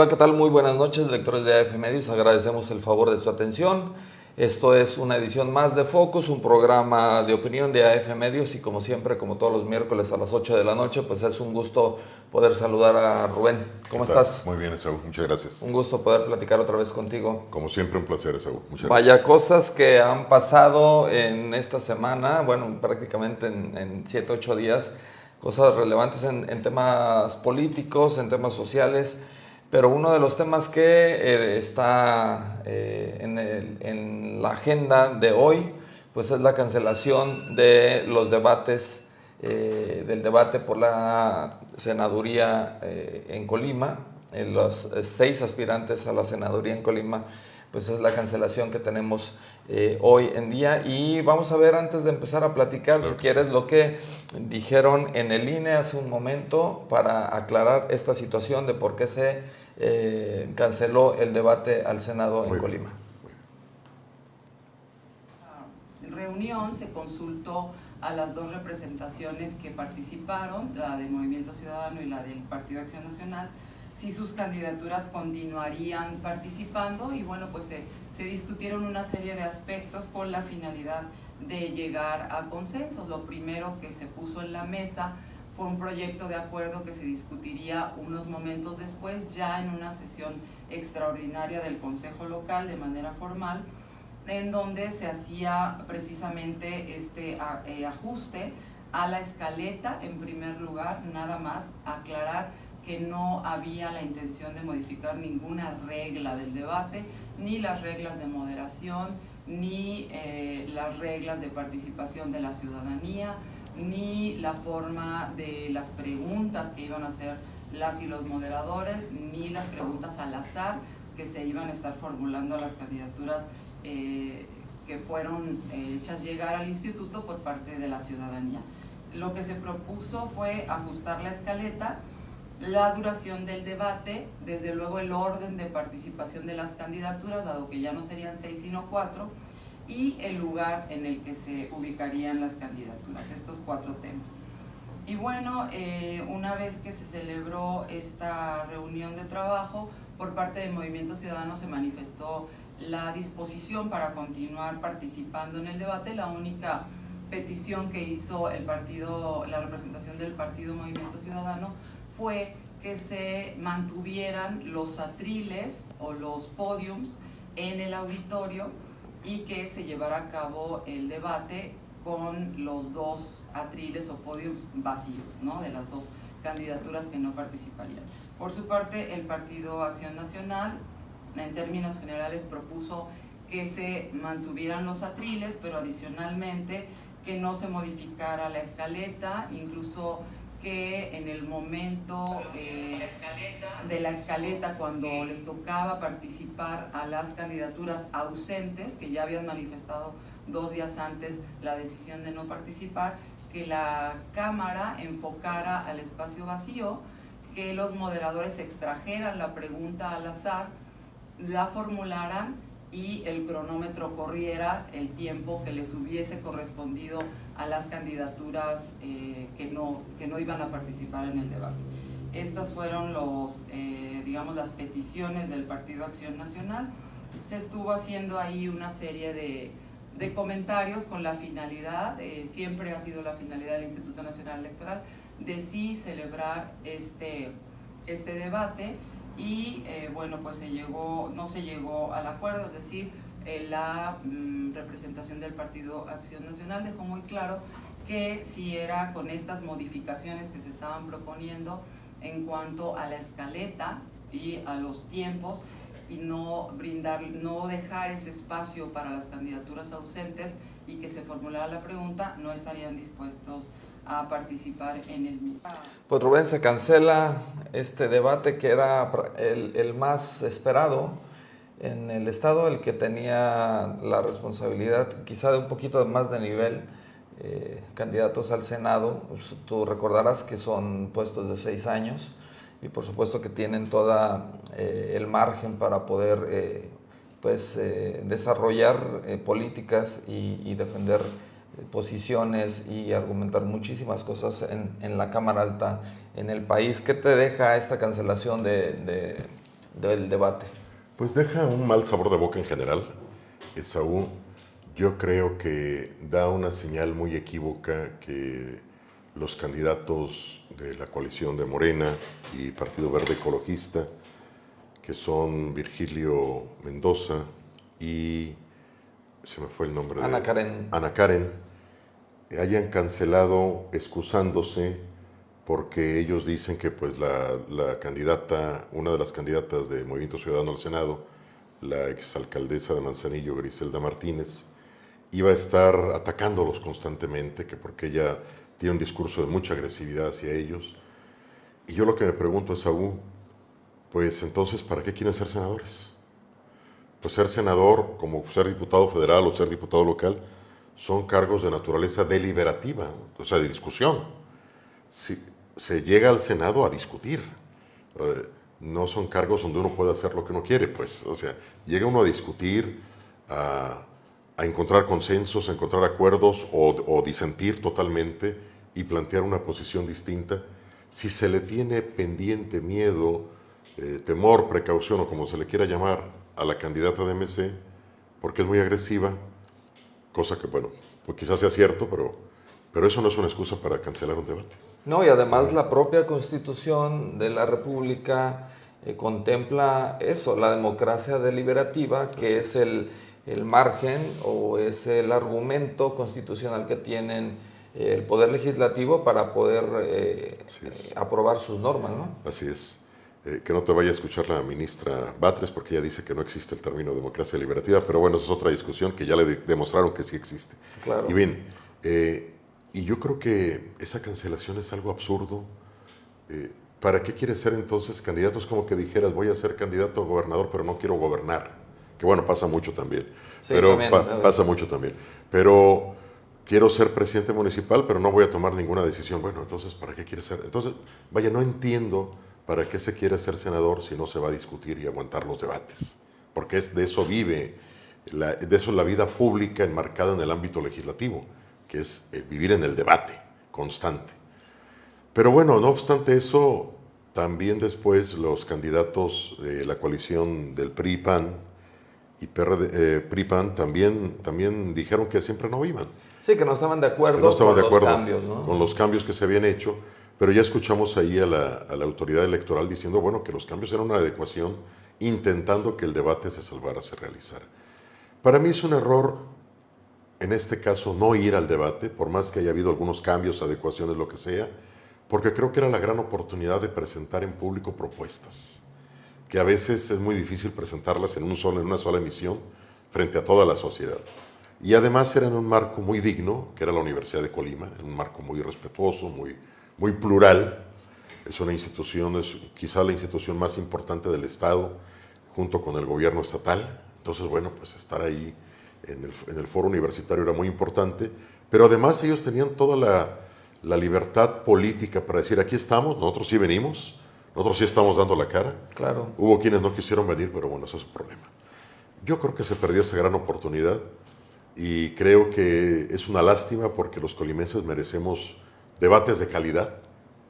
Hola, ¿qué tal? Muy buenas noches, lectores de AF Medios. Agradecemos el favor de su atención. Esto es una edición más de Focus, un programa de opinión de AF Medios y como siempre, como todos los miércoles a las 8 de la noche, pues es un gusto poder saludar a Rubén. ¿Cómo estás? Muy bien, Esaú, muchas gracias. Un gusto poder platicar otra vez contigo. Como siempre, un placer, Esaú, muchas Vaya gracias. cosas que han pasado en esta semana, bueno, prácticamente en 7, 8 días, cosas relevantes en temas políticos, en temas sociales. Pero uno de los temas que está en la agenda de hoy, pues es la cancelación de los debates, del debate por la senaduría en Colima. Los 6 aspirantes a la senaduría en Colima, pues es la cancelación que tenemos hoy en día. Y vamos a ver, antes de empezar a platicar, claro, si quieres, sí, lo que dijeron en el INE hace un momento para aclarar esta situación de por qué se canceló el debate al Senado en Colima. Reunión se consultó a las dos representaciones que participaron, la del Movimiento Ciudadano y la del Partido Acción Nacional, si sus candidaturas continuarían participando, y bueno, pues se discutieron una serie de aspectos con la finalidad de llegar a consensos. Lo primero que se puso en la mesa fue un proyecto de acuerdo que se discutiría unos momentos después, ya en una sesión extraordinaria del Consejo Local de manera formal, en donde se hacía precisamente este ajuste a la escaleta. En primer lugar, nada más aclarar que no había la intención de modificar ninguna regla del debate, ni las reglas de moderación, ni las reglas de participación de la ciudadanía, ni la forma de las preguntas que iban a hacer las y los moderadores, ni las preguntas al azar que se iban a estar formulando a las candidaturas que fueron hechas llegar al instituto por parte de la ciudadanía. Lo que se propuso fue ajustar la escaleta, la duración del debate, desde luego el orden de participación de las candidaturas, dado que ya no serían 6 sino 4, y el lugar en el que se ubicarían las candidaturas, estos 4 temas. Y bueno, una vez que se celebró esta reunión de trabajo, por parte del Movimiento Ciudadano se manifestó la disposición para continuar participando en el debate. La única petición que hizo el partido, la representación del partido Movimiento Ciudadano, fue que se mantuvieran los atriles o los podiums en el auditorio y que se llevara a cabo el debate con los 2 atriles o podiums vacíos, ¿no?, de las 2 candidaturas que no participarían. Por su parte, el Partido Acción Nacional, en términos generales, propuso que se mantuvieran los atriles, pero adicionalmente que no se modificara la escaleta, incluso que en el momento de la escaleta, cuando les tocaba participar a las candidaturas ausentes, que ya habían manifestado 2 días antes la decisión de no participar, que la cámara enfocara al espacio vacío, que los moderadores extrajeran la pregunta al azar, la formularan y el cronómetro corriera el tiempo que les hubiese correspondido a las candidaturas que no iban a participar en el debate. Estas fueron digamos, las peticiones del Partido Acción Nacional. Se estuvo haciendo ahí una serie de comentarios con la finalidad, siempre ha sido la finalidad del Instituto Nacional Electoral, de sí celebrar este debate. Y bueno, pues no se llegó al acuerdo, es decir, la representación del Partido Acción Nacional dejó muy claro que si era con estas modificaciones que se estaban proponiendo en cuanto a la escaleta y a los tiempos, y no dejar ese espacio para las candidaturas ausentes y que se formulara la pregunta, no estarían dispuestos a participar en el mismo. Pues Rubén, se cancela este debate que era el más esperado en el estado, el que tenía la responsabilidad quizá de un poquito más de nivel, candidatos al Senado. Pues, tú recordarás que son puestos de 6 años y por supuesto que tienen toda el margen para poder desarrollar políticas y defender posiciones y argumentar muchísimas cosas en la Cámara Alta en el país. ¿Qué te deja esta cancelación de del debate? Pues deja un mal sabor de boca en general. Esaú, yo creo que da una señal muy equívoca que los candidatos de la coalición de Morena y Partido Verde Ecologista, que son Virgilio Mendoza y se me fue el nombre Ana de Karen. Ana Karen, hayan cancelado excusándose porque ellos dicen que pues la candidata, una de las candidatas de Movimiento Ciudadano al Senado, la exalcaldesa de Manzanillo, Griselda Martínez, iba a estar atacándolos constantemente, que porque ella tiene un discurso de mucha agresividad hacia ellos. Y yo lo que me pregunto es, Saúl, pues entonces, ¿para qué quieren ser senadores? Pues ser senador, como ser diputado federal o ser diputado local, son cargos de naturaleza deliberativa, o sea, de discusión. Si, se llega al Senado a discutir. No son cargos donde uno puede hacer lo que uno quiere, pues, o sea, llega uno a discutir, a encontrar consensos, a encontrar acuerdos o disentir totalmente y plantear una posición distinta. Si se le tiene pendiente miedo, temor, precaución o como se le quiera llamar a la candidata de MC, porque es muy agresiva, cosa que, bueno, pues quizás sea cierto, pero eso no es una excusa para cancelar un debate. No, y además la propia Constitución de la República contempla eso, la democracia deliberativa, que es el margen o es el argumento constitucional que tienen el Poder Legislativo para poder aprobar sus normas, ¿no? Así es. Que no te vaya a escuchar la ministra Batres, porque ella dice que no existe el término democracia deliberativa, pero bueno, esa es otra discusión que ya le demostraron que sí existe. Claro. Y bien, y yo creo que esa cancelación es algo absurdo. ¿Para qué quieres ser entonces candidato? Es como que dijeras, voy a ser candidato a gobernador, pero no quiero gobernar. Que bueno, pasa mucho también. Sí, pero también, pasa mucho también. Pero quiero ser presidente municipal, pero no voy a tomar ninguna decisión. Bueno, entonces, ¿para qué quieres ser? Entonces, vaya, no entiendo para qué se quiere ser senador si no se va a discutir y aguantar los debates. Porque de eso vive, de eso es la vida pública enmarcada en el ámbito legislativo, que es vivir en el debate constante. Pero bueno, no obstante eso, también después los candidatos de la coalición del PRI-PAN y PRI-PAN también dijeron que siempre no iban. Sí, que no estaban de acuerdo, con los cambios, ¿no? Con los cambios que se habían hecho, pero ya escuchamos ahí a la autoridad electoral diciendo, bueno, que los cambios eran una adecuación, intentando que el debate se salvara, se realizara. Para mí es un error, en este caso, no ir al debate, por más que haya habido algunos cambios, adecuaciones, lo que sea, porque creo que era la gran oportunidad de presentar en público propuestas, que a veces es muy difícil presentarlas en una sola emisión frente a toda la sociedad. Y además era en un marco muy digno, que era la Universidad de Colima, en un marco muy respetuoso, muy plural. Es una institución, es quizá la institución más importante del Estado, junto con el gobierno estatal. Entonces, bueno, pues estar ahí en el foro universitario era muy importante, pero además ellos tenían toda la libertad política para decir, aquí estamos, nosotros sí venimos, nosotros sí estamos dando la cara. Claro. Hubo quienes no quisieron venir, pero bueno, ese es su problema. Yo creo que se perdió esa gran oportunidad y creo que es una lástima porque los colimenses merecemos debates de calidad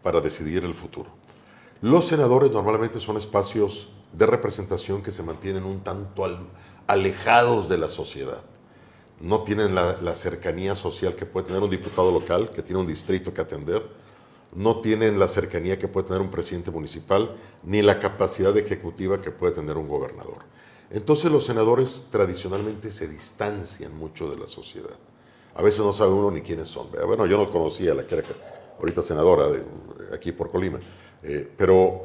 para decidir el futuro. Los senadores normalmente son espacios de representación que se mantienen un tanto alejados de la sociedad. No tienen la cercanía social que puede tener un diputado local, que tiene un distrito que atender. No tienen la cercanía que puede tener un presidente municipal, ni la capacidad ejecutiva que puede tener un gobernador. Entonces los senadores tradicionalmente se distancian mucho de la sociedad. A veces no sabe uno ni quiénes son. Bueno, yo no conocía a la que era ahorita senadora aquí por Colima, pero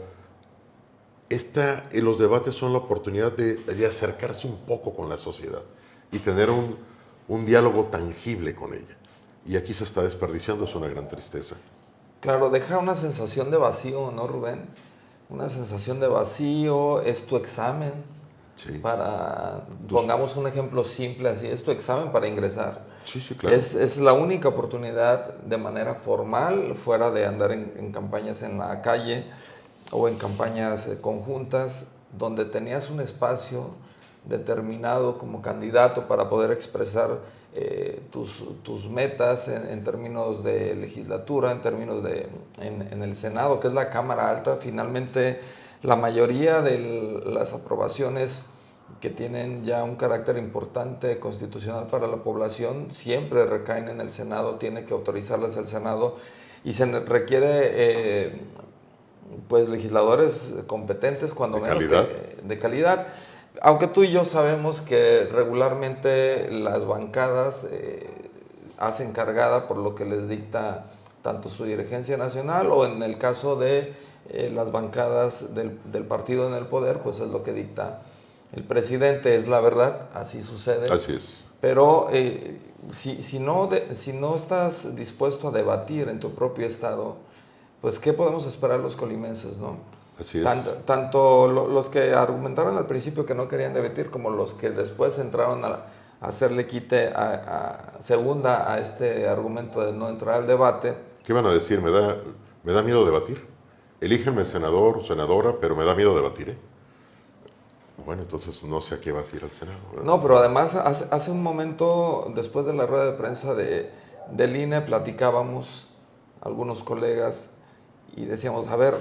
los debates son la oportunidad de acercarse un poco con la sociedad y tener un diálogo tangible con ella. Y aquí se está desperdiciando, es una gran tristeza. Claro, deja una sensación de vacío, ¿no, Rubén? Una sensación de vacío, es tu examen. Sí. Pongamos un ejemplo simple así, es tu examen para ingresar. Sí, sí, claro. Es la única oportunidad de manera formal, fuera de andar en campañas en la calle o en campañas conjuntas, donde tenías un espacio determinado como candidato para poder expresar tus metas en términos de legislatura, en términos en el Senado, que es la Cámara Alta. Finalmente La mayoría de las aprobaciones que tienen ya un carácter importante constitucional para la población siempre recaen en el Senado, tiene que autorizarlas el Senado y se requiere pues legisladores competentes, cuando ¿De menos calidad? de calidad. Aunque tú y yo sabemos que regularmente las bancadas hacen cargada por lo que les dicta tanto su dirigencia nacional o en el caso de las bancadas del partido en el poder, pues es lo que dicta el presidente, es la verdad, así sucede. Así es. Pero si no estás dispuesto a debatir en tu propio estado, pues ¿qué podemos esperar los colimenses, no? Así es. Tanto los que argumentaron al principio que no querían debatir, como los que después entraron a hacerle quite segunda a este argumento de no entrar al debate. ¿Qué van a decir? Me da miedo debatir. Elígenme senador o senadora, pero me da miedo debatir, ¿eh? Bueno, entonces no sé a qué vas a ir al Senado, ¿verdad? No, pero además hace un momento, después de la rueda de prensa del INE, platicábamos algunos colegas y decíamos, a ver,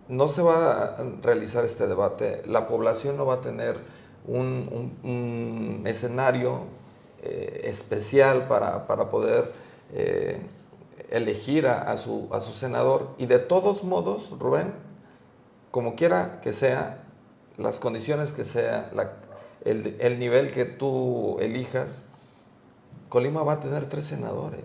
no se va a realizar este debate, la población no va a tener un escenario especial para poder elegir a su senador, y de todos modos, Rubén, como quiera que sea, las condiciones que sea, el nivel que tú elijas, Colima va a tener 3 senadores.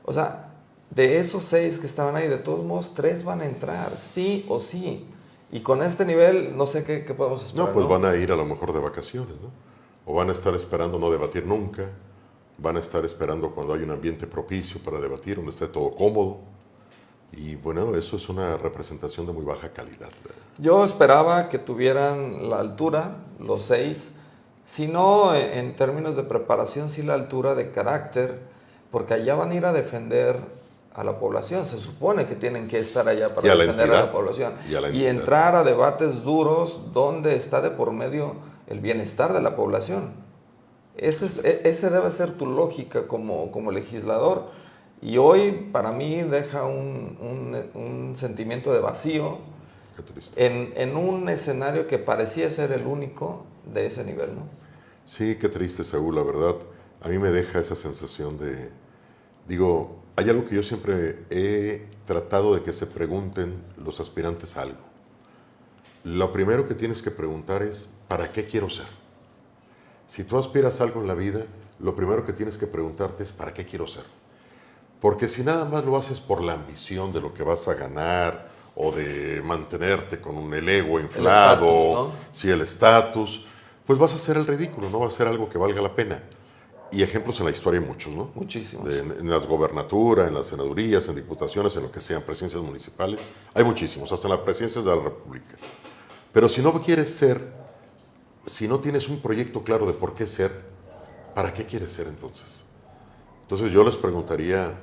O sea, de esos 6 que estaban ahí, de todos modos, 3 van a entrar, sí o sí. Y con este nivel, no sé qué podemos esperar. No, pues van a ir a lo mejor de vacaciones, ¿no? O van a estar esperando no debatir nunca, van a estar esperando cuando hay un ambiente propicio para debatir, donde esté todo cómodo. Y bueno, eso es una representación de muy baja calidad. Yo esperaba que tuvieran la altura, los 6, si no en términos de preparación, sí la altura de carácter, porque allá van a ir a defender a la población. Se supone que tienen que estar allá para defender a la población. Y entrar a debates duros donde está de por medio el bienestar de la población. Ese debe ser tu lógica como legislador. Y hoy para mí deja un sentimiento de vacío en un escenario que parecía ser el único de ese nivel, ¿no? Sí, qué triste, Saúl, la verdad. A mí me deja esa sensación de... Digo, hay algo que yo siempre he tratado de que se pregunten los aspirantes a algo. Lo primero que tienes que preguntar es, ¿para qué quiero ser? Si tú aspiras a algo en la vida, lo primero que tienes que preguntarte es, ¿para qué quiero ser? Porque si nada más lo haces por la ambición de lo que vas a ganar o de mantenerte con el ego inflado, el estatus, ¿no? Sí, el estatus, pues vas a hacer el ridículo, no va a ser algo que valga la pena. Y ejemplos en la historia hay muchos, ¿no? Muchísimos. En las gobernaturas, en las senadurías, en diputaciones, en lo que sean, presidencias municipales, hay muchísimos, hasta en las presidencias de la República. Pero si no quieres ser, si no tienes un proyecto claro de por qué ser, ¿para qué quieres ser entonces? Entonces yo les preguntaría,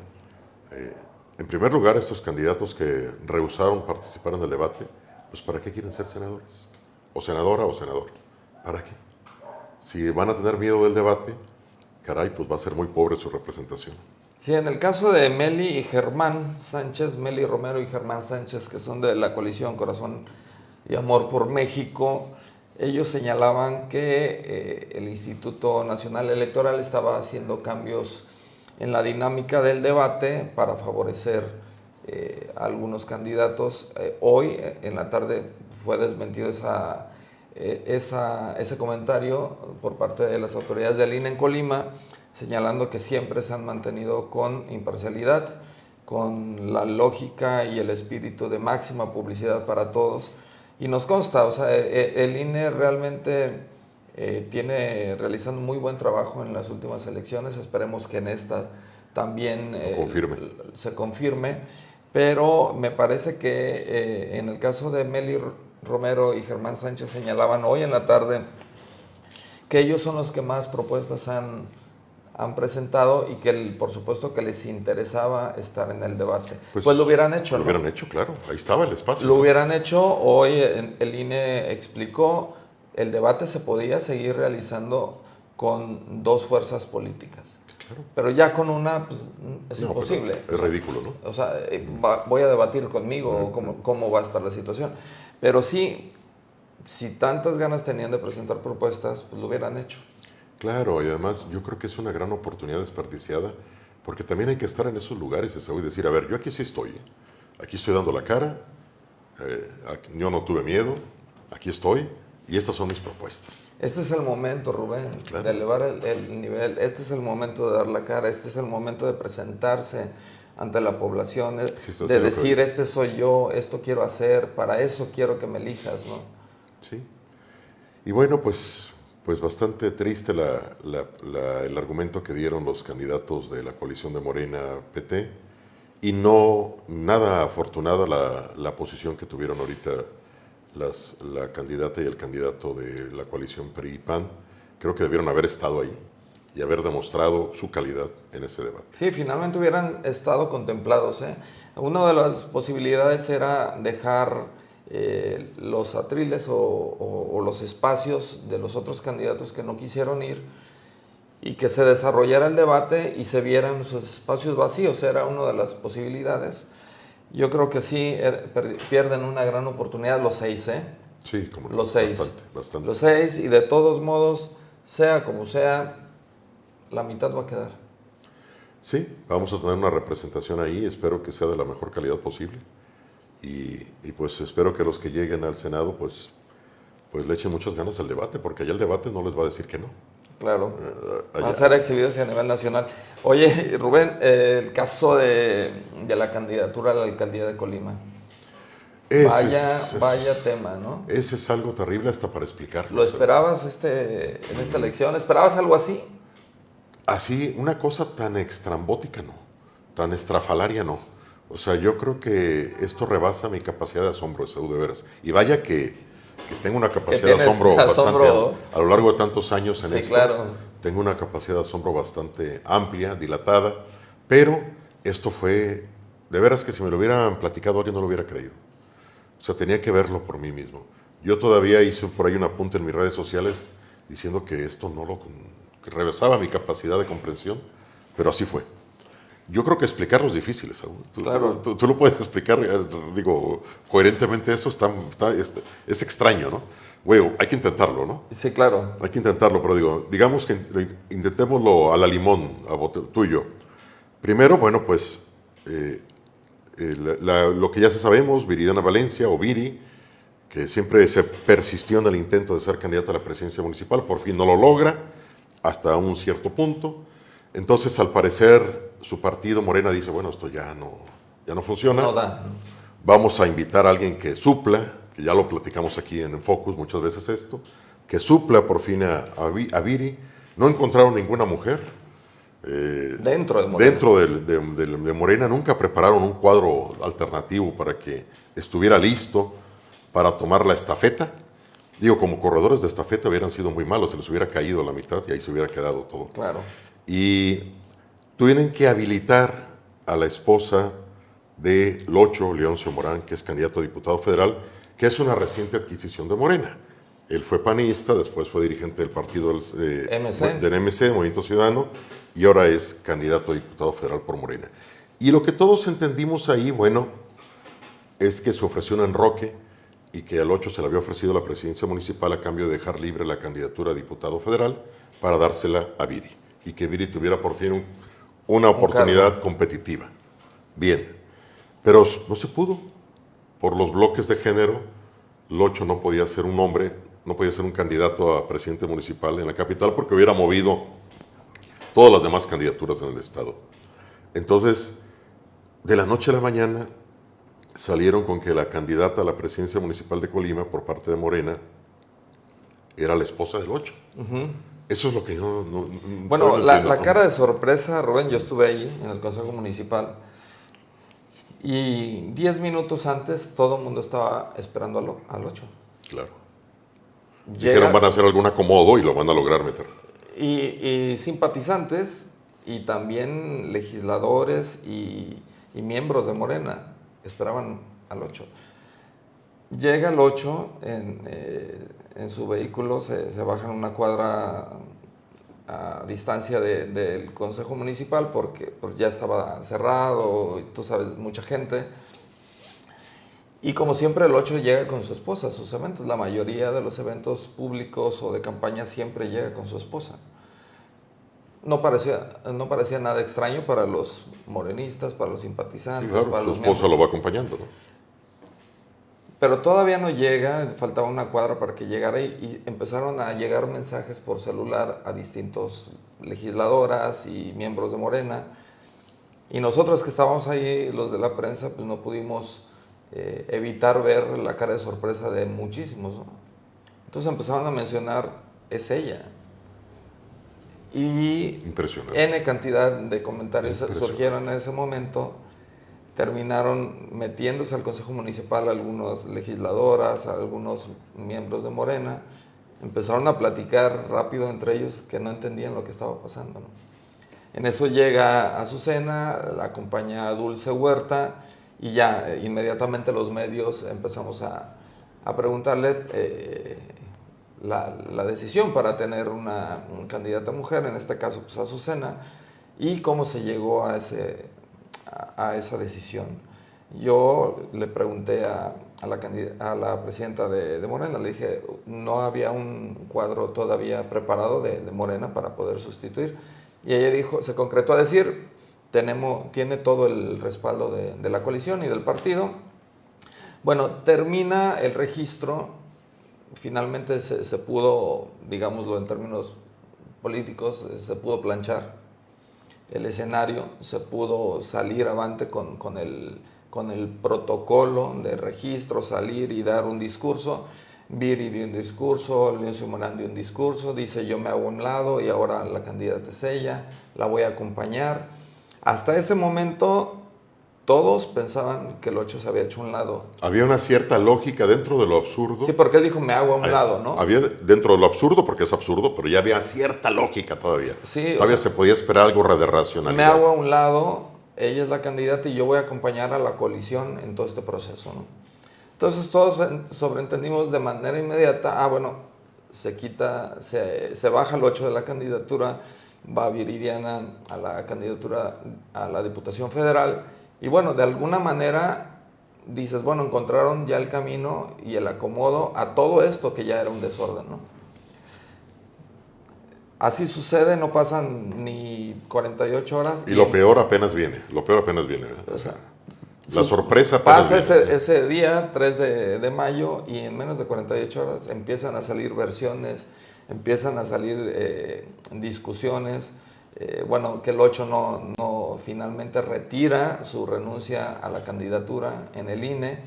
en primer lugar, a estos candidatos que rehusaron participar en el debate, pues ¿para qué quieren ser senadores? O senadora o senador. ¿Para qué? Si van a tener miedo del debate, caray, pues va a ser muy pobre su representación. Sí, en el caso de Meli y Germán Sánchez, Meli Romero y Germán Sánchez, que son de la coalición Corazón y Amor por México, ellos señalaban que el Instituto Nacional Electoral estaba haciendo cambios en la dinámica del debate para favorecer a algunos candidatos. Hoy en la tarde fue desmentido ese comentario por parte de las autoridades del INE en Colima, señalando que siempre se han mantenido con imparcialidad, con la lógica y el espíritu de máxima publicidad para todos. Y nos consta, o sea, el INE realmente tiene realizando muy buen trabajo en las últimas elecciones. Esperemos que en esta también se confirme. Pero me parece que en el caso de Meli Romero y Germán Sánchez señalaban hoy en la tarde que ellos son los que más propuestas han presentado y que por supuesto que les interesaba estar en el debate. Pues lo hubieran hecho, ¿no? Lo hubieran hecho, claro. Ahí estaba el espacio. Lo hubieran hecho. Hoy el INE explicó, el debate se podía seguir realizando con 2 fuerzas políticas. Pero ya con una, pues, es No, imposible. es ridículo, ¿no? O sea, voy a debatir conmigo cómo va a estar la situación. Pero sí, si tantas ganas tenían de presentar propuestas, pues lo hubieran hecho. Claro, y además yo creo que es una gran oportunidad desperdiciada, porque también hay que estar en esos lugares, Esaú, y decir, a ver, yo aquí sí estoy, ¿eh? Aquí estoy dando la cara, yo no tuve miedo, aquí estoy, y estas son mis propuestas. Este es el momento, Rubén, Claro. de elevar el nivel. Este es el momento de dar la cara. Este es el momento de presentarse ante la población, de decir, este soy yo, esto quiero hacer, para eso quiero que me elijas, ¿no? Sí. Y bueno, pues bastante triste el argumento que dieron los candidatos de la coalición de Morena PT, y no nada afortunada la posición que tuvieron ahorita la candidata y el candidato de la coalición PRI-PAN. Creo que debieron haber estado ahí y haber demostrado su calidad en ese debate. Sí, finalmente hubieran estado contemplados, ¿eh? Una de las posibilidades era dejar los atriles o los espacios de los otros candidatos que no quisieron ir y que se desarrollara el debate y se vieran sus espacios vacíos. Era una de las posibilidades. Yo creo que sí pierden una gran oportunidad los 6, ¿eh? Sí, como los 6. Bastante. Los 6, y de todos modos, sea como sea, la mitad va a quedar. Sí, vamos a tener una representación ahí, espero que sea de la mejor calidad posible, y pues espero que los que lleguen al Senado pues le echen muchas ganas al debate, porque allá el debate no les va a decir que no. Claro, van a ser exhibidos a nivel nacional. Oye, Rubén, el caso de la candidatura a la alcaldía de Colima. Vaya tema, ¿no? Ese es algo terrible hasta para explicarlo. ¿Lo esperabas en esta elección? ¿Esperabas algo así? Así, una cosa tan extrambótica no, tan estrafalaria no. O sea, yo creo que esto rebasa mi capacidad de asombro, Esaú, de veras. Y vaya que tengo una capacidad de asombro bastante a lo largo de tantos años en esto. Claro. Tengo una capacidad de asombro bastante amplia, dilatada, pero esto fue, de veras que si me lo hubieran platicado alguien no lo hubiera creído. O sea, tenía que verlo por mí mismo. Yo todavía hice por ahí un apunte en mis redes sociales diciendo que esto que rebasaba mi capacidad de comprensión, pero así fue. Yo creo que explicarlo es difícil, Saúl. Claro. Tú lo puedes explicar, digo, coherentemente. Esto es extraño, ¿no? Güey, hay que intentarlo, ¿no? Sí, claro. Hay que intentarlo, pero digamos que intentémoslo a la limón, tú y yo. Primero, bueno, pues lo que ya sabemos, Viridiana Valencia, o Viri, que siempre se persistió en el intento de ser candidata a la presidencia municipal, por fin no lo logra, hasta un cierto punto. Entonces, al parecer, su partido, Morena, dice, bueno, esto ya no funciona. No da. Vamos a invitar a alguien que supla, que ya lo platicamos aquí en Focus muchas veces esto, que supla por fin a Viri. No encontraron ninguna mujer. Dentro de Morena. Dentro de Morena nunca prepararon un cuadro alternativo para que estuviera listo para tomar la estafeta. Digo, como corredores de estafeta hubieran sido muy malos, se les hubiera caído la mitad y ahí se hubiera quedado todo. Claro. Y tuvieron que habilitar a la esposa de Locho Leoncio Morán, que es candidato a diputado federal, que es una reciente adquisición de Morena. Él fue panista, después fue dirigente del partido del MC, Movimiento Ciudadano, y ahora es candidato a diputado federal por Morena. Y lo que todos entendimos ahí, bueno, es que se ofreció un enroque y que al 8 se le había ofrecido la presidencia municipal a cambio de dejar libre la candidatura a diputado federal para dársela a Viri, y que Viri tuviera por fin una oportunidad competitiva. Bien, pero no se pudo. Por los bloques de género, Locho no podía ser un hombre, no podía ser un candidato a presidente municipal en la capital porque hubiera movido todas las demás candidaturas en el estado. Entonces, de la noche a la mañana, salieron con que la candidata a la presidencia municipal de Colima por parte de Morena era la esposa del Locho. Eso es lo que yo no bueno, la cara de sorpresa, Rubén, yo estuve ahí en el Consejo Municipal y 10 minutos antes todo el mundo estaba esperando al 8. Claro. Dijeron van a hacer algún acomodo y lo van a lograr meter. Y simpatizantes y también legisladores y miembros de Morena esperaban al 8. Llega el 8 en su vehículo, se baja en una cuadra a distancia del Consejo Municipal porque ya estaba cerrado, tú sabes, mucha gente. Y como siempre el 8 llega con su esposa a sus eventos. La mayoría de los eventos públicos o de campaña siempre llega con su esposa. No parecía nada extraño para los morenistas, para los simpatizantes, Sí, claro, para su los esposa miembros. lo va acompañando, ¿no? Pero todavía no llega, faltaba una cuadra para que llegara y empezaron a llegar mensajes por celular a distintos legisladoras y miembros de Morena. Y nosotros que estábamos ahí, los de la prensa, pues no pudimos evitar ver la cara de sorpresa de muchísimos, ¿no? Entonces empezaron a mencionar, es ella. Y Impresionante. N cantidad de comentarios Impresionante. surgieron en ese momento. Terminaron metiéndose al Consejo Municipal algunas legisladoras, algunos miembros de Morena. Empezaron a platicar rápido entre ellos que no entendían lo que estaba pasando, ¿no? En eso llega Azucena, la acompaña Dulce Huerta y ya inmediatamente los medios empezamos a preguntarle la decisión para tener una candidata mujer, en este caso pues Azucena, y cómo se llegó a esa decisión. Yo le pregunté a la presidenta de Morena, le dije, no había un cuadro todavía preparado de Morena para poder sustituir. Y ella dijo, se concretó a decir, tiene todo el respaldo de la coalición y del partido. Bueno, termina el registro, finalmente se pudo, digámoslo en términos políticos, se pudo planchar el escenario, se pudo salir avante con el protocolo de registro, salir y dar un discurso. Viri dio un discurso, Leoncio Morán dio un discurso, dice yo me hago a un lado y ahora la candidata es ella, la voy a acompañar. Hasta ese momento todos pensaban que el 8 se había hecho a un lado. Había una cierta lógica dentro de lo absurdo. Sí, porque él dijo me hago a un lado, ¿no? Había dentro de lo absurdo, porque es absurdo, pero ya había cierta lógica todavía. Sí, Todavía se podía esperar algo de racionalidad. Me hago a un lado, ella es la candidata y yo voy a acompañar a la coalición en todo este proceso, ¿no? Entonces todos sobreentendimos de manera inmediata, bueno, se baja el 8 de la candidatura, va Viridiana a la candidatura a la Diputación Federal y bueno, de alguna manera dices, bueno, encontraron ya el camino y el acomodo a todo esto que ya era un desorden, ¿no? Así sucede, no pasan ni 48 horas. Y lo peor apenas viene, ¿verdad? O sea, la sorpresa apenas pasa viene. ese día, 3 de mayo, y en menos de 48 horas empiezan a salir versiones, empiezan a salir discusiones. Bueno, que el 8 no finalmente retira su renuncia a la candidatura en el INE.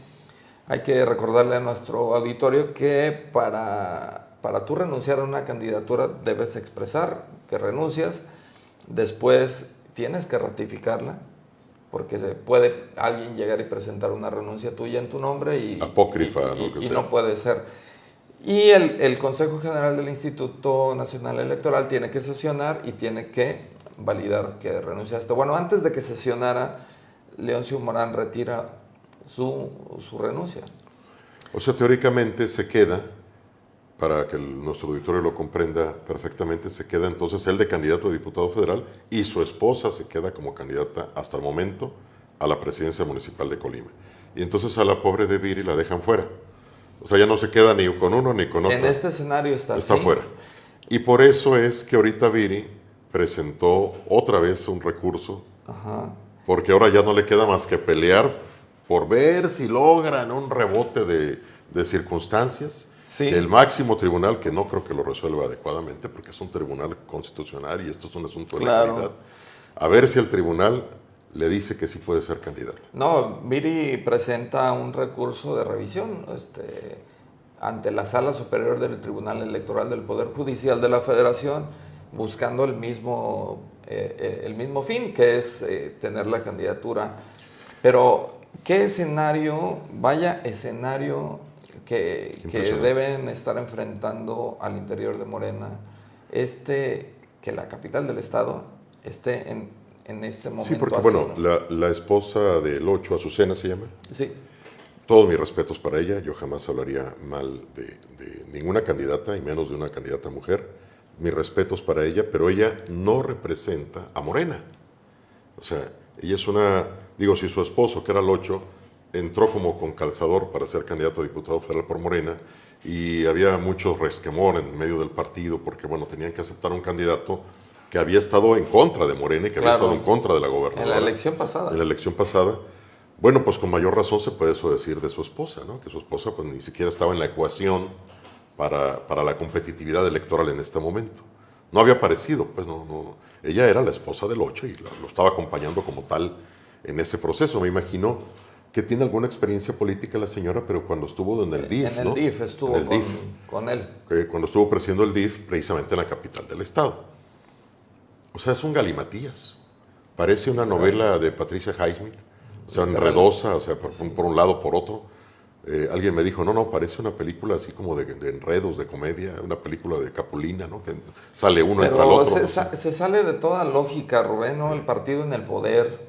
Hay que recordarle a nuestro auditorio que para tú renunciar a una candidatura debes expresar que renuncias, después tienes que ratificarla, porque puede alguien llegar y presentar una renuncia tuya en tu nombre y apócrifa, lo que sea. No puede ser. Y el Consejo General del Instituto Nacional Electoral tiene que sesionar y tiene que validar que renunciaste. Bueno, antes de que sesionara, Leoncio Morán retira su renuncia. O sea, teóricamente se queda, para que nuestro auditorio lo comprenda perfectamente, se queda entonces él de candidato a diputado federal y su esposa se queda como candidata hasta el momento a la presidencia municipal de Colima. Y entonces a la pobre de Viri la dejan fuera. O sea, ya no se queda ni con uno ni con otro. En este escenario está así. Fuera. Y por eso es que ahorita Viri presentó otra vez un recurso. Ajá. Porque ahora ya no le queda más que pelear por ver si logran un rebote de circunstancias. Sí. El máximo tribunal, que no creo que lo resuelva adecuadamente, porque es un tribunal constitucional y esto es un asunto de legalidad. A ver si el tribunal le dice que sí puede ser candidato. No, Viri presenta un recurso de revisión ante la Sala Superior del Tribunal Electoral del Poder Judicial de la Federación, buscando el mismo fin, que es tener la candidatura. Pero, ¿qué escenario, vaya escenario que deben estar enfrentando al interior de Morena? Que la capital del estado esté en este momento. Sí, porque así, bueno, ¿no? la esposa del 8, Azucena se llama. Sí. Todos mis respetos para ella, yo jamás hablaría mal de ninguna candidata y menos de una candidata mujer. mis respetos para ella, pero ella no representa a Morena. O sea, ella es si su esposo, que era el 8, entró como con calzador para ser candidato a diputado federal por Morena, y había mucho resquemor en medio del partido, porque bueno, tenían que aceptar un candidato que había estado en contra de Morena y que había estado en contra de la gobernadora. En la elección pasada. En la elección pasada. Bueno, pues con mayor razón se puede eso decir de su esposa, ¿no? Que su esposa pues ni siquiera estaba en la ecuación para la competitividad electoral en este momento. No había aparecido, pues no. Ella era la esposa del 8 y lo estaba acompañando como tal en ese proceso. Me imagino que tiene alguna experiencia política la señora, pero cuando estuvo en el DIF, En el DIF estuvo con él. Cuando estuvo presidiendo el DIF, precisamente en la capital del estado. O sea, es un galimatías. Parece una novela de Patricia Highsmith, o sea, enredosa, o sea, por un lado, por otro. Alguien me dijo, no, parece una película así como de enredos, de comedia, una película de Capulina, ¿no? Que sale uno entre el otro. Se sale de toda lógica, Rubén, ¿no? El partido en el poder,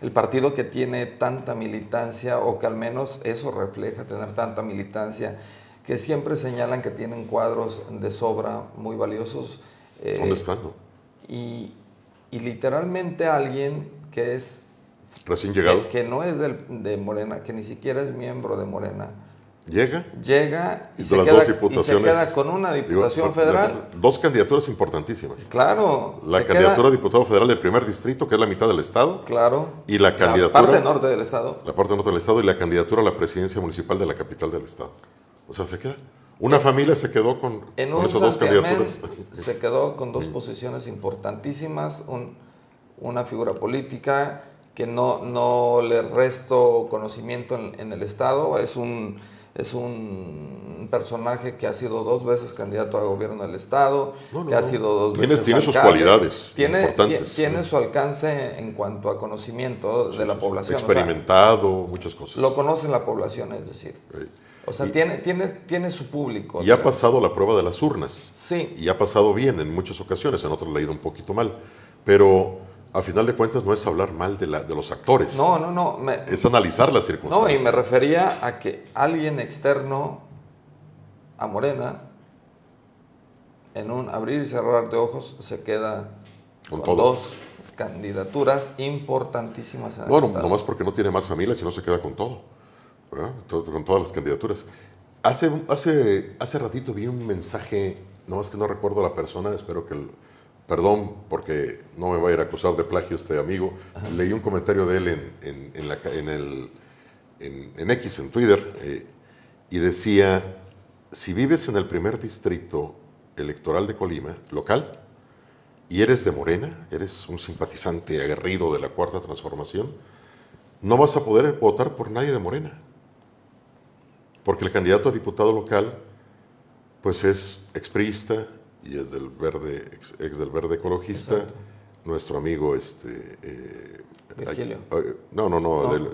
el partido que tiene tanta militancia, o que al menos eso refleja tener tanta militancia, que siempre señalan que tienen cuadros de sobra muy valiosos. ¿Dónde están, no? Y literalmente alguien que es recién llegado, que no es de Morena, que ni siquiera es miembro de Morena, llega y se queda con una diputación federal. Dos candidaturas importantísimas. Claro. La candidatura a diputado federal del primer distrito, que es la mitad del estado. Claro. Y la candidatura... La parte norte del estado. La parte norte del estado, y la candidatura a la presidencia municipal de la capital del estado. O sea, se queda. Una familia se quedó con esas dos candidaturas. Se quedó con dos posiciones importantísimas, una figura política que no le resto conocimiento en el estado, es un personaje que ha sido 2 veces candidato a gobierno del estado, ha sido 2 veces tiene sus cualidades importantes. Tiene su alcance en cuanto a conocimiento de la población. Experimentado, muchas cosas. Lo conoce la población, es decir. O sea, tiene su público. Y ha pasado la prueba de las urnas. Sí. Y ha pasado bien en muchas ocasiones, en otras le ha ido un poquito mal. Pero a final de cuentas no es hablar mal de los actores. No. Es analizar las circunstancias. No, y me refería a que alguien externo a Morena, en un abrir y cerrar de ojos, se queda con 2 candidaturas importantísimas en el estado. Nomás porque no tiene más familia, si no se queda con todo. ¿Verdad? Con todas las candidaturas. Hace ratito vi un mensaje, nomás que no recuerdo la persona, espero que... Perdón, porque no me va a ir a acusar de plagio este amigo. Ajá. Leí un comentario de él en X, en Twitter, y decía, si vives en el primer distrito electoral de Colima, local, y eres de Morena, eres un simpatizante aguerrido de la Cuarta Transformación, no vas a poder votar por nadie de Morena. Porque el candidato a diputado local, pues es expriista, y es del Verde, ex del Verde Ecologista. Exacto. Nuestro amigo Virgilio.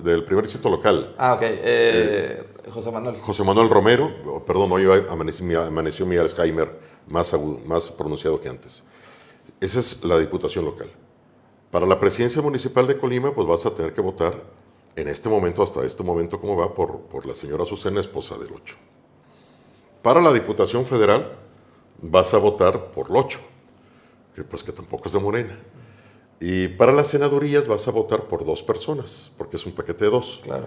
Del primer distrito local. Ok, José Manuel. José Manuel Romero, perdón, hoy amaneció mi Alzheimer más pronunciado que antes. Esa es la diputación local. Para la presidencia municipal de Colima, pues vas a tener que votar en este momento, hasta este momento, como va, por la señora Azucena, esposa del 8. Para la diputación federal, vas a votar por el 8, que tampoco es de Morena. Y para las senadurías vas a votar por 2 personas, porque es un paquete de 2. Claro.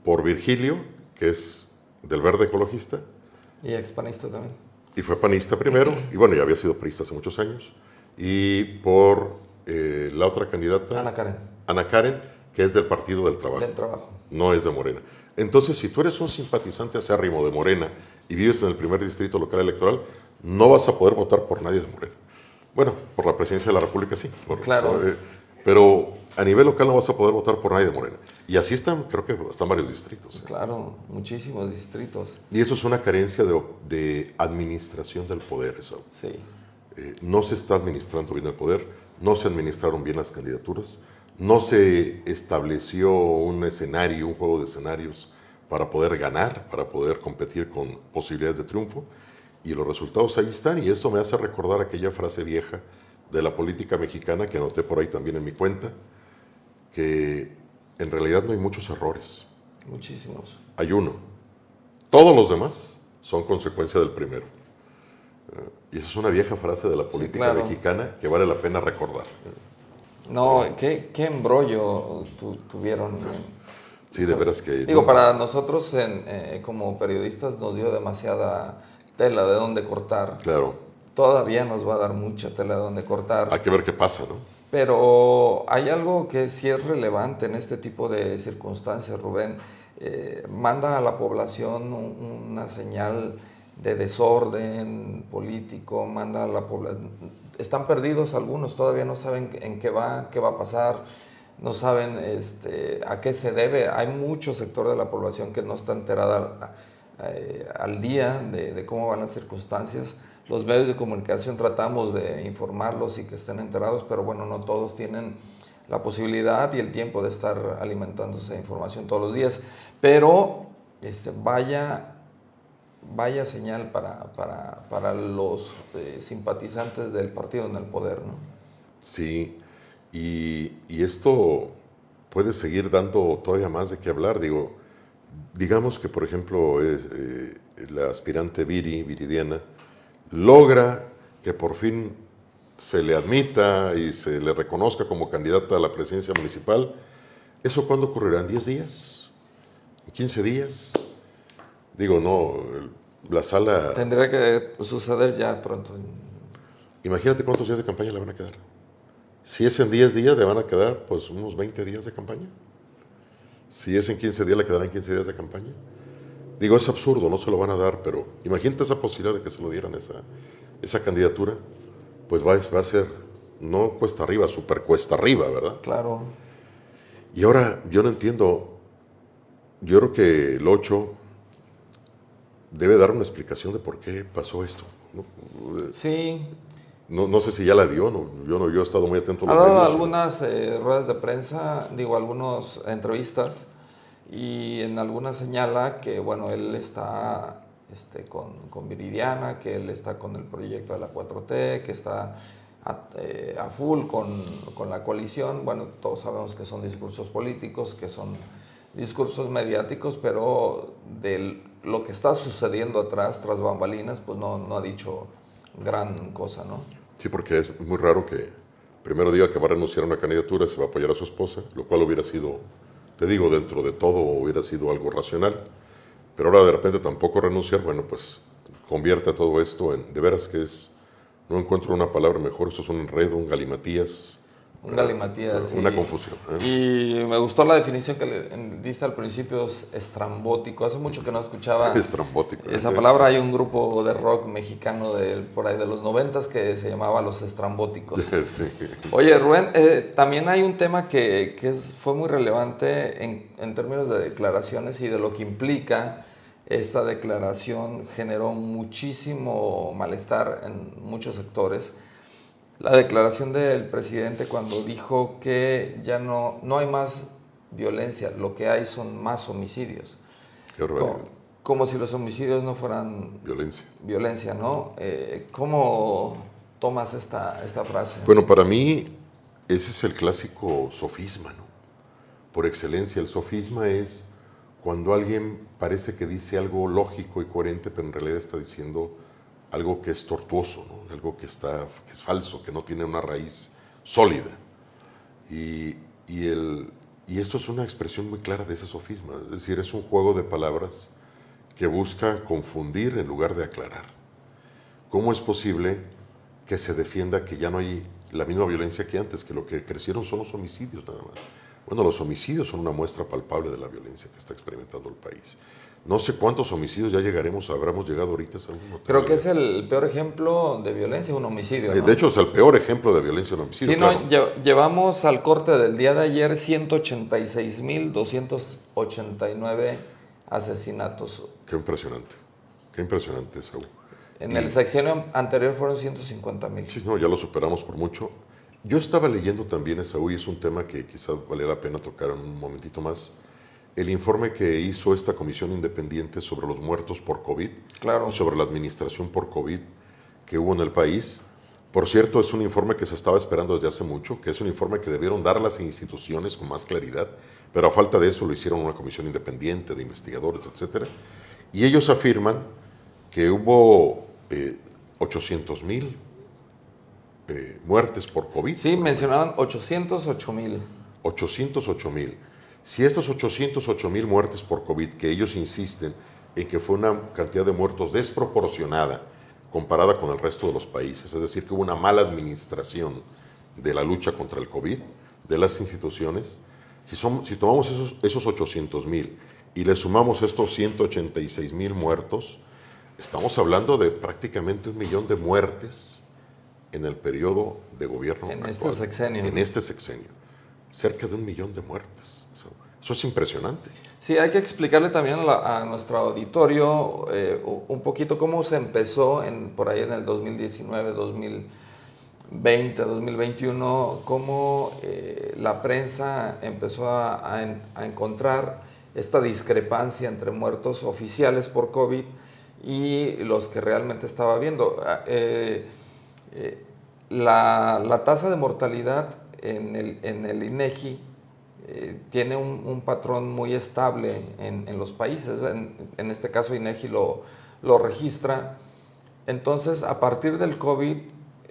Por Virgilio, que es del Verde Ecologista. Y expanista también. Y fue panista primero, y bueno, ya había sido priista hace muchos años. Y por la otra candidata, Ana Karen, que es del Partido del Trabajo. Del Trabajo. No es de Morena. Entonces, si tú eres un simpatizante acérrimo de Morena y vives en el primer distrito local electoral, no vas a poder votar por nadie de Morena. Bueno, por la presidencia de la República sí. Claro. Pero a nivel local no vas a poder votar por nadie de Morena. Y así creo que están varios distritos. Claro, muchísimos distritos. Y eso es una carencia de administración del poder, eso. Sí. No se está administrando bien el poder, no se administraron bien las candidaturas, no se estableció un escenario, un juego de escenarios para poder ganar, para poder competir con posibilidades de triunfo. Y los resultados ahí están, y esto me hace recordar aquella frase vieja de la política mexicana que anoté por ahí también en mi cuenta, que en realidad no hay muchos errores. Muchísimos. Hay uno. Todos los demás son consecuencia del primero. Y esa es una vieja frase de la política claro. mexicana que vale la pena recordar. No, qué embrollo tuvieron. Sí, de veras que... Digo, no, para nosotros como periodistas nos dio demasiada tela de dónde cortar. claro, Todavía nos va a dar mucha tela de dónde cortar. hay que ver qué pasa, ¿no? Pero hay algo que sí es relevante en este tipo de circunstancias, Rubén. Manda a la población una señal de desorden político, manda a la población... Están perdidos algunos, todavía no saben en qué va a pasar, no saben a qué se debe. Hay mucho sector de la población que no está enterada al día de cómo van las circunstancias. Los medios de comunicación tratamos de informarlos y que estén enterados, pero bueno, no todos tienen la posibilidad y el tiempo de estar alimentándose de información todos los días. Pero vaya señal para los simpatizantes del partido en el poder, ¿no? Sí, y esto puede seguir dando todavía más de qué hablar. Digamos que, por ejemplo, la aspirante Viridiana logra que por fin se le admita y se le reconozca como candidata a la presidencia municipal. ¿Eso cuándo ocurrirá? ¿En 10 días? ¿En 15 días? No, la sala... Tendría que suceder ya pronto. Imagínate cuántos días de campaña le van a quedar. Si es en 10 días, le van a quedar pues unos 20 días de campaña. Si es en 15 días, le quedarán 15 días de campaña. Es absurdo, no se lo van a dar, pero imagínate esa posibilidad de que se lo dieran esa candidatura, pues va a ser, no cuesta arriba, super cuesta arriba, ¿verdad? Claro. Y ahora, yo no entiendo, yo creo que el 8 debe dar una explicación de por qué pasó esto, ¿no? Sí. No sé si ya la dio, yo he estado muy atento a Ha los dado medios. algunas ruedas de prensa, algunas entrevistas, y en algunas señala que, bueno, él está con Viridiana, que él está con el proyecto de la 4T, que está a full con la coalición. Bueno, todos sabemos que son discursos políticos, que son discursos mediáticos, pero de lo que está sucediendo atrás, tras bambalinas, pues no ha dicho gran cosa, ¿no? Sí, porque es muy raro que primero diga que va a renunciar a una candidatura, se va a apoyar a su esposa, lo cual hubiera sido, dentro de todo hubiera sido algo racional, pero ahora de repente tampoco renunciar, bueno, pues convierte todo esto de veras que no encuentro una palabra mejor, esto es un enredo, un galimatías. Un galimatías. Una confusión. Y me gustó la definición que le diste al principio, estrambótico. Hace mucho que no escuchaba estrambótico, esa palabra. Hay un grupo de rock mexicano por ahí de los 90s que se llamaba Los Estrambóticos. Oye, Rubén, también hay un tema que fue muy relevante en términos de declaraciones y de lo que implica. Esta declaración generó muchísimo malestar en muchos sectores. La declaración del presidente cuando dijo que ya no hay más violencia, lo que hay son más homicidios. Qué barbaridad. Como si los homicidios no fueran violencia, ¿no? ¿Cómo tomas esta frase? Bueno, para mí ese es el clásico sofisma, ¿no? Por excelencia, el sofisma es cuando alguien parece que dice algo lógico y coherente, pero en realidad está diciendo algo que es tortuoso, ¿no? Algo que es falso, que no tiene una raíz sólida. Y esto es una expresión muy clara de ese sofisma, es decir, es un juego de palabras que busca confundir en lugar de aclarar. ¿Cómo es posible que se defienda que ya no hay la misma violencia que antes, que lo que crecieron son los homicidios nada más? Bueno, los homicidios son una muestra palpable de la violencia que está experimentando el país. No sé cuántos homicidios ya habremos llegado ahorita a uno. Creo que es el peor ejemplo de violencia, un homicidio, ¿no? De hecho, es el peor ejemplo de violencia, un homicidio. Sí, claro. Llevamos al corte del día de ayer 186,289 asesinatos. Qué impresionante, Saúl. En el sexenio anterior fueron 150,000. Sí, no, ya lo superamos por mucho. Yo estaba leyendo también, Saúl, y es un tema que quizás valía la pena tocar en un momentito más, el informe que hizo esta comisión independiente sobre los muertos por COVID, claro, sobre la administración por COVID que hubo en el país. Por cierto, es un informe que se estaba esperando desde hace mucho, que es un informe que debieron dar las instituciones con más claridad, pero a falta de eso lo hicieron una comisión independiente de investigadores, etcétera. Y ellos afirman que hubo 800,000 muertes por COVID. Sí, mencionaban 808,000. 808,000. Si estas 808,000 muertes por COVID, que ellos insisten en que fue una cantidad de muertos desproporcionada comparada con el resto de los países, es decir, que hubo una mala administración de la lucha contra el COVID, de las instituciones, si tomamos esos 800,000 y le sumamos estos 186,000 muertos, estamos hablando de prácticamente 1,000,000 de muertes en el periodo de gobierno En actual, este sexenio. En este sexenio. Cerca de 1,000,000 de muertes. Eso es impresionante. Sí, hay que explicarle también a nuestro auditorio un poquito cómo se empezó por ahí en el 2019, 2020, 2021, cómo la prensa empezó a encontrar esta discrepancia entre muertos oficiales por COVID y los que realmente estaba viendo. La tasa de mortalidad en el INEGI tiene un patrón muy estable en los países. En este caso INEGI lo registra. Entonces, a partir del COVID,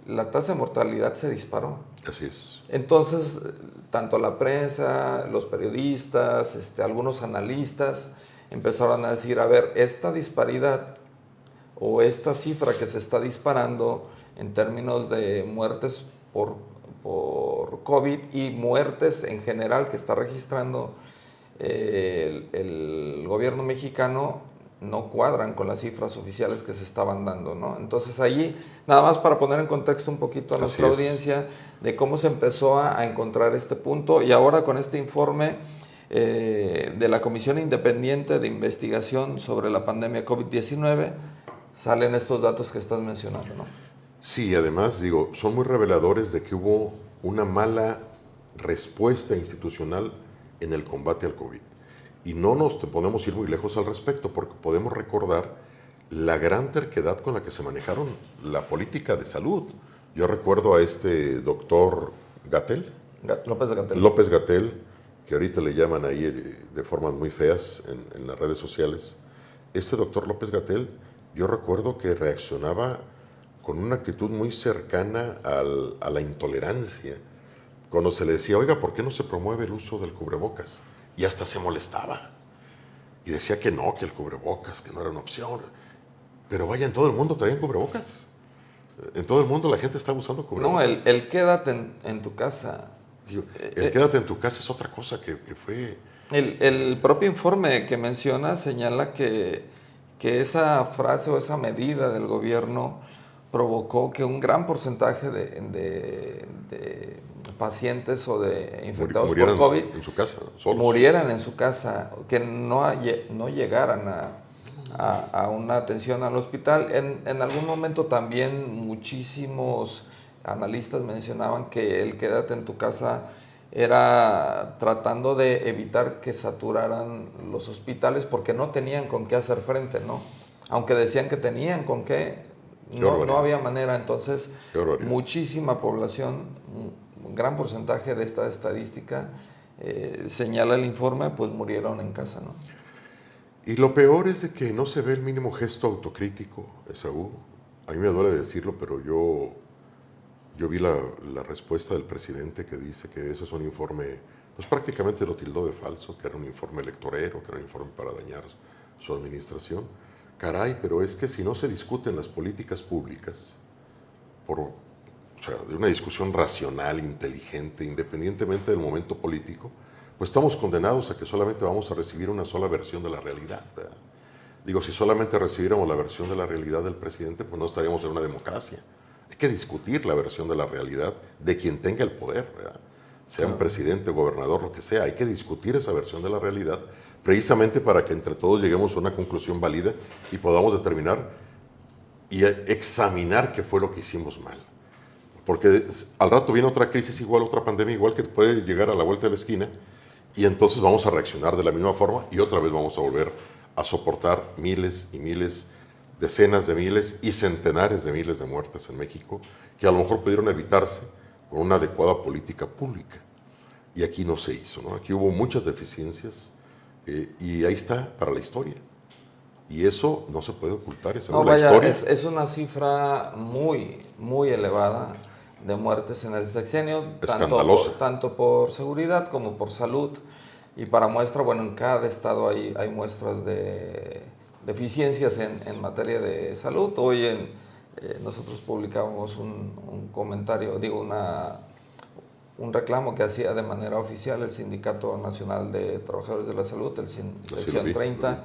la tasa de mortalidad se disparó. Así es. Entonces, tanto la prensa, los periodistas, algunos analistas empezaron a decir, a ver, esta disparidad o esta cifra que se está disparando en términos de muertes por COVID y muertes en general que está registrando el gobierno mexicano no cuadran con las cifras oficiales que se estaban dando, ¿no? Entonces ahí, nada más para poner en contexto un poquito a nuestra audiencia de cómo se empezó a encontrar este punto y ahora con este informe de la Comisión Independiente de Investigación sobre la Pandemia COVID-19 salen estos datos que estás mencionando, ¿no? Sí, además, son muy reveladores de que hubo una mala respuesta institucional en el combate al COVID. Y no nos podemos ir muy lejos al respecto, porque podemos recordar la gran terquedad con la que se manejaron la política de salud. Yo recuerdo a este doctor Gatell, López Gatell, que ahorita le llaman ahí de formas muy feas en las redes sociales. Este doctor López Gatell, yo recuerdo que reaccionaba con una actitud muy cercana a la intolerancia. Cuando se le decía, oiga, ¿por qué no se promueve el uso del cubrebocas? Y hasta se molestaba. Y decía que no, que el cubrebocas, que no era una opción. Pero vaya, en todo el mundo traían cubrebocas. En todo el mundo la gente estaba usando cubrebocas. No, el quédate en tu casa. El quédate en tu casa es otra cosa que fue... El propio informe que menciona señala que esa frase o esa medida del gobierno provocó que un gran porcentaje de pacientes o de infectados por COVID en su casa, solos. Murieran en su casa, que no llegaran a una atención al hospital. En algún momento también muchísimos analistas mencionaban que el quédate en tu casa era tratando de evitar que saturaran los hospitales porque no tenían con qué hacer frente, ¿no? Aunque decían que tenían con qué, no había manera. Entonces, muchísima población, un gran porcentaje de esta estadística, señala el informe, pues murieron en casa, ¿no? Y lo peor es de que no se ve el mínimo gesto autocrítico, Esaú. A mí me duele decirlo, pero yo vi la respuesta del presidente que dice que eso es un informe, pues prácticamente lo tildó de falso, que era un informe electorero, que era un informe para dañar su administración. Caray, pero es que si no se discuten las políticas públicas, de una discusión racional, inteligente, independientemente del momento político, pues estamos condenados a que solamente vamos a recibir una sola versión de la realidad, ¿verdad? Si solamente recibiéramos la versión de la realidad del presidente, pues no estaríamos en una democracia. Hay que discutir la versión de la realidad de quien tenga el poder, ¿verdad? Sea un presidente, gobernador, lo que sea. Hay que discutir esa versión de la realidad precisamente para que entre todos lleguemos a una conclusión válida y podamos determinar y examinar qué fue lo que hicimos mal. Porque al rato viene otra crisis igual, otra pandemia igual que puede llegar a la vuelta de la esquina y entonces vamos a reaccionar de la misma forma y otra vez vamos a volver a soportar miles y miles, decenas de miles y centenares de miles de muertes en México que a lo mejor pudieron evitarse con una adecuada política pública. Y aquí no se hizo, ¿no? Aquí hubo muchas deficiencias y ahí está para la historia. Y eso no se puede ocultar, es No, la vaya, historia. es una cifra muy, muy elevada de muertes en el sexenio, Escandalosa. tanto por seguridad como por salud. Y para muestra, bueno, en cada estado hay muestras de deficiencias en materia de salud. Hoy nosotros publicamos un comentario, un reclamo que hacía de manera oficial el Sindicato Nacional de Trabajadores de la Salud, sección 30,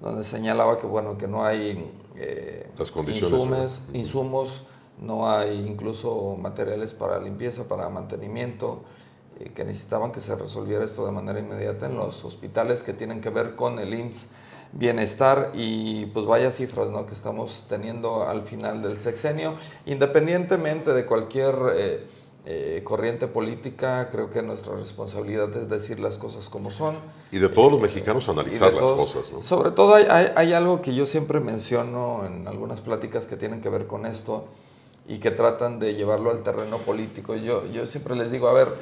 donde señalaba que, bueno, que no hay las condiciones, insumos, no hay incluso materiales para limpieza, para mantenimiento, que necesitaban que se resolviera esto de manera inmediata en los hospitales que tienen que ver con el IMSS Bienestar. Y pues vaya cifras, ¿no?, que estamos teniendo al final del sexenio. Independientemente de cualquier corriente política, creo que nuestra responsabilidad es decir las cosas como son. Y de todos los mexicanos analizar las cosas, ¿no? Sobre todo hay algo que yo siempre menciono en algunas pláticas que tienen que ver con esto y que tratan de llevarlo al terreno político. Yo siempre les digo, a ver,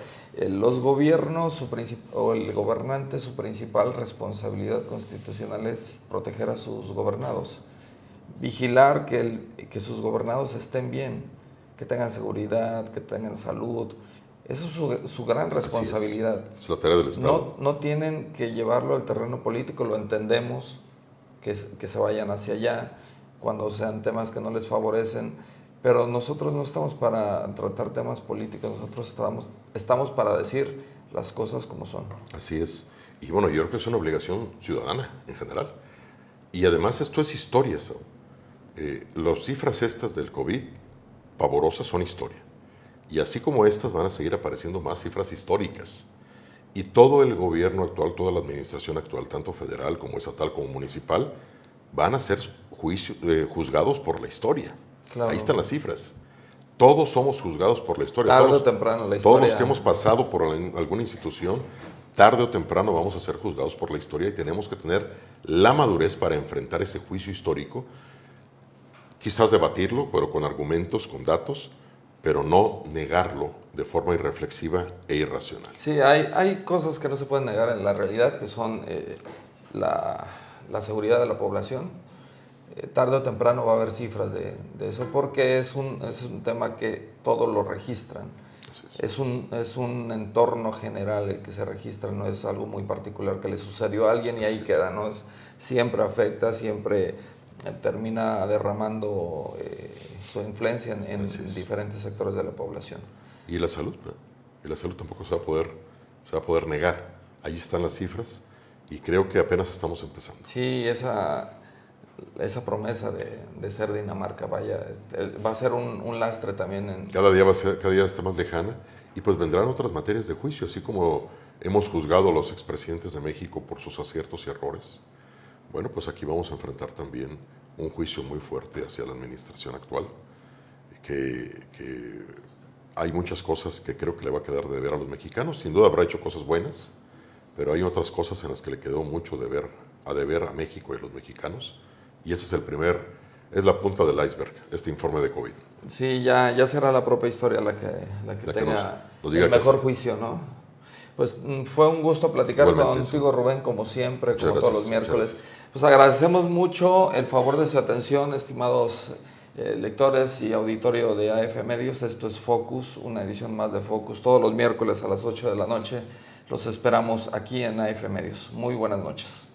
los gobiernos o el gobernante, su principal responsabilidad constitucional es proteger a sus gobernados, vigilar que sus gobernados estén bien, que tengan seguridad, que tengan salud. Eso es su gran responsabilidad. Es la tarea del Estado. No tienen que llevarlo al terreno político, lo entendemos, que se vayan hacia allá cuando sean temas que no les favorecen, pero nosotros no estamos para tratar temas políticos, nosotros estamos para decir las cosas como son. Así es. Y bueno, yo creo que es una obligación ciudadana en general. Y además esto es historia, Saúl. Las cifras estas del COVID, pavorosas, son historia. Y así como estas van a seguir apareciendo más cifras históricas. Y todo el gobierno actual, toda la administración actual, tanto federal como estatal como municipal, van a ser juzgados por la historia. Claro. Ahí están las cifras. Todos somos juzgados por la historia. Tarde o temprano la historia. Todos los que hemos pasado por alguna institución, tarde o temprano vamos a ser juzgados por la historia y tenemos que tener la madurez para enfrentar ese juicio histórico, quizás debatirlo, pero con argumentos, con datos, pero no negarlo de forma irreflexiva e irracional. Sí, hay cosas que no se pueden negar en la realidad, que son la seguridad de la población. Tarde o temprano va a haber cifras de eso, porque es un tema que todos lo registran. Es un entorno general el que se registra, no es algo muy particular que le sucedió a alguien y ahí queda, ¿no? Siempre afecta, siempre termina derramando su influencia en diferentes sectores de la población. Y la salud, ¿no? Y la salud tampoco se va a poder negar. Ahí están las cifras y creo que apenas estamos empezando. Sí, esa promesa de ser Dinamarca, vaya, va a ser un lastre también. Cada día está más lejana y pues vendrán otras materias de juicio, así como hemos juzgado a los expresidentes de México por sus aciertos y errores. Bueno, pues aquí vamos a enfrentar también un juicio muy fuerte hacia la administración actual, que hay muchas cosas que creo que le va a quedar de deber a los mexicanos. Sin duda habrá hecho cosas buenas, pero hay otras cosas en las que le quedó mucho deber a México y a los mexicanos. Y ese es la punta del iceberg, este informe de COVID. Sí, ya será la propia historia la que tenga nos diga el mejor juicio, ¿no? Pues fue un gusto platicar contigo, Rubén, como siempre, como todos los miércoles. Pues agradecemos mucho el favor de su atención, estimados lectores y auditorio de AF Medios. Esto es Focus, una edición más de Focus, todos los miércoles a las 8 de la noche. Los esperamos aquí en AF Medios. Muy buenas noches.